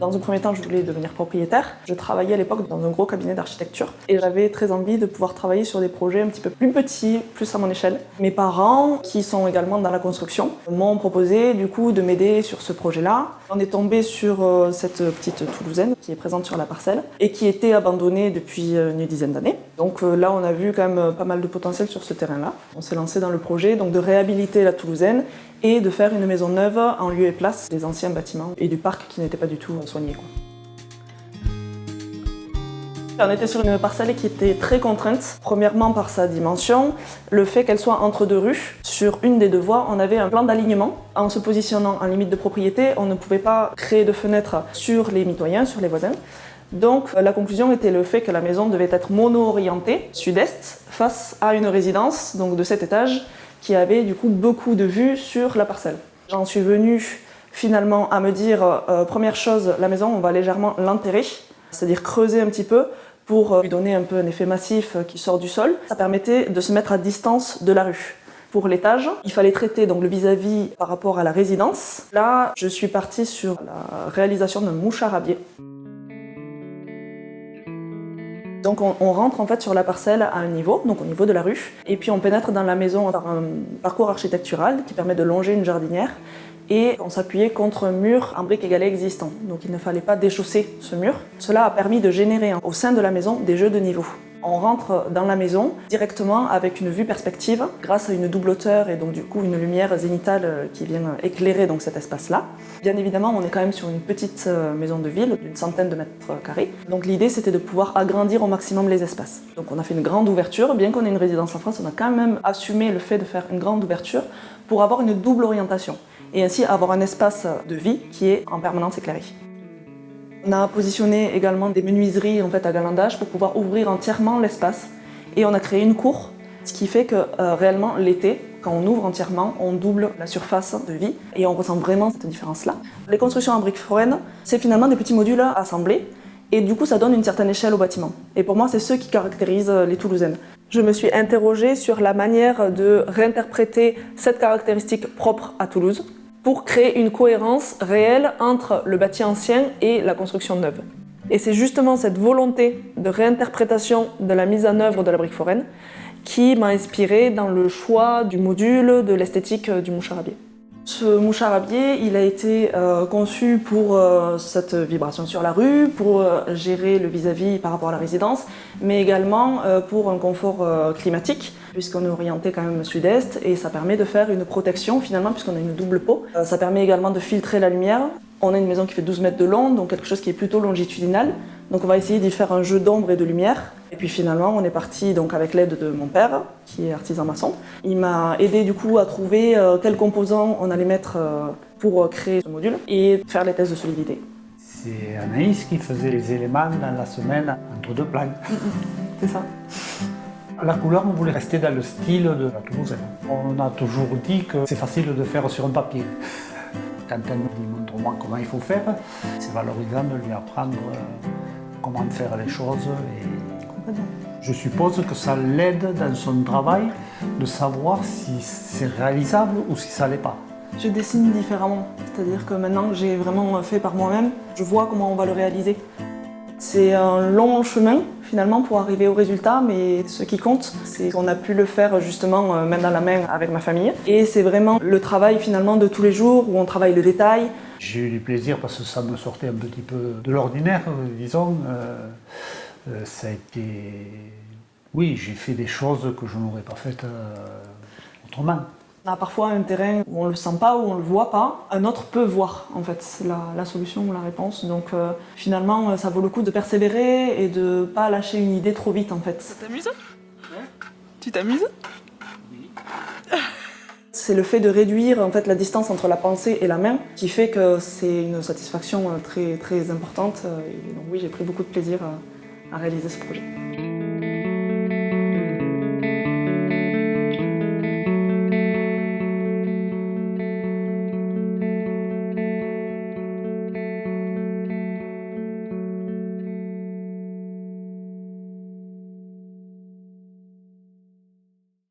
Dans un premier temps, je voulais devenir propriétaire. Je travaillais à l'époque dans un gros cabinet d'architecture et j'avais très envie de pouvoir travailler sur des projets un petit peu plus petits, plus à mon échelle. Mes parents, qui sont également dans la construction, m'ont proposé du coup de m'aider sur ce projet-là. On est tombé sur cette petite Toulousaine qui est présente sur la parcelle et qui était abandonnée depuis une dizaine d'années. Donc là, on a vu quand même pas mal de potentiel sur ce terrain-là. On s'est lancé dans le projet donc de réhabiliter la Toulousaine et de faire une maison neuve en lieu et place des anciens bâtiments et du parc qui n'était pas du tout soigné. On était sur une parcelle qui était très contrainte, premièrement par sa dimension, le fait qu'elle soit entre deux rues. Sur une des deux voies, on avait un plan d'alignement. En se positionnant en limite de propriété, on ne pouvait pas créer de fenêtres sur les mitoyens, sur les voisins. Donc la conclusion était le fait que la maison devait être mono-orientée, sud-est, face à une résidence donc de 7 étages, qui avait du coup beaucoup de vues sur la parcelle. J'en suis venue finalement à me dire, première chose, la maison, on va légèrement l'enterrer, c'est-à-dire creuser un petit peu pour lui donner un peu un effet massif qui sort du sol. Ça permettait de se mettre à distance de la rue. Pour l'étage, il fallait traiter donc le vis-à-vis par rapport à la résidence. Là, je suis partie sur la réalisation d'un mouchard à biais. Donc on rentre en fait sur la parcelle à un niveau, donc au niveau de la rue, et puis on pénètre dans la maison par un parcours architectural qui permet de longer une jardinière, et on s'appuyait contre un mur en briques et galets existant. Donc il ne fallait pas déchausser ce mur. Cela a permis de générer au sein de la maison des jeux de niveau. On rentre dans la maison directement avec une vue perspective grâce à une double hauteur et donc du coup une lumière zénitale qui vient éclairer donc cet espace-là. Bien évidemment, on est quand même sur une petite maison de ville d'une centaine de mètres carrés. Donc l'idée c'était de pouvoir agrandir au maximum les espaces. Donc on a fait une grande ouverture, bien qu'on ait une résidence en France, on a quand même assumé le fait de faire une grande ouverture pour avoir une double orientation et ainsi avoir un espace de vie qui est en permanence éclairé. On a positionné également des menuiseries en fait, à galandage pour pouvoir ouvrir entièrement l'espace. Et on a créé une cour, ce qui fait que réellement l'été, quand on ouvre entièrement, on double la surface de vie et on ressent vraiment cette différence-là. Les constructions en briques foraines, c'est finalement des petits modules assemblés et du coup ça donne une certaine échelle au bâtiment. Et pour moi, c'est ce qui caractérise les Toulousaines. Je me suis interrogée sur la manière de réinterpréter cette caractéristique propre à Toulouse pour créer une cohérence réelle entre le bâti ancien et la construction neuve. Et c'est justement cette volonté de réinterprétation de la mise en œuvre de la brique foraine qui m'a inspirée dans le choix du module, de l'esthétique du mouchard à biais. Ce mouchard à biais, il a été conçu pour cette vibration sur la rue, pour gérer le vis-à-vis par rapport à la résidence, mais également pour un confort climatique, puisqu'on est orienté quand même sud-est, et ça permet de faire une protection finalement, puisqu'on a une double peau. Ça permet également de filtrer la lumière. On a une maison qui fait 12 mètres de long, donc quelque chose qui est plutôt longitudinal. Donc on va essayer d'y faire un jeu d'ombre et de lumière. Et puis finalement, on est parti donc avec l'aide de mon père, qui est artisan maçon. Il m'a aidé du coup à trouver quels composants on allait mettre pour créer ce module et faire les tests de solidité. C'est Anaïs qui faisait les éléments dans la semaine entre deux plans. C'est ça. La couleur, on voulait rester dans le style de la Toulousaine. On a toujours dit que c'est facile de faire sur un papier. Quand elle me dit montre-moi comment il faut faire, c'est valorisant de lui apprendre comment faire les choses. Et je suppose que ça l'aide dans son travail de savoir si c'est réalisable ou si ça ne l'est pas. Je dessine différemment, c'est-à-dire que maintenant que j'ai vraiment fait par moi-même, je vois comment on va le réaliser. C'est un long chemin finalement pour arriver au résultat, mais ce qui compte, c'est qu'on a pu le faire justement main dans la main avec ma famille. Et c'est vraiment le travail finalement de tous les jours où on travaille le détail. J'ai eu du plaisir parce que ça me sortait un petit peu de l'ordinaire, disons. Ça a été... Oui, j'ai fait des choses que je n'aurais pas faites autrement. On a parfois un terrain où on ne le sent pas, où on ne le voit pas. Un autre peut voir, en fait, c'est la solution ou la réponse. Donc finalement, ça vaut le coup de persévérer et de ne pas lâcher une idée trop vite, en fait. Ça t'amuse? Tu t'amuses? Oui. C'est le fait de réduire en fait, la distance entre la pensée et la main qui fait que c'est une satisfaction très, très importante. Et donc oui, j'ai pris beaucoup de plaisir à réaliser ce projet.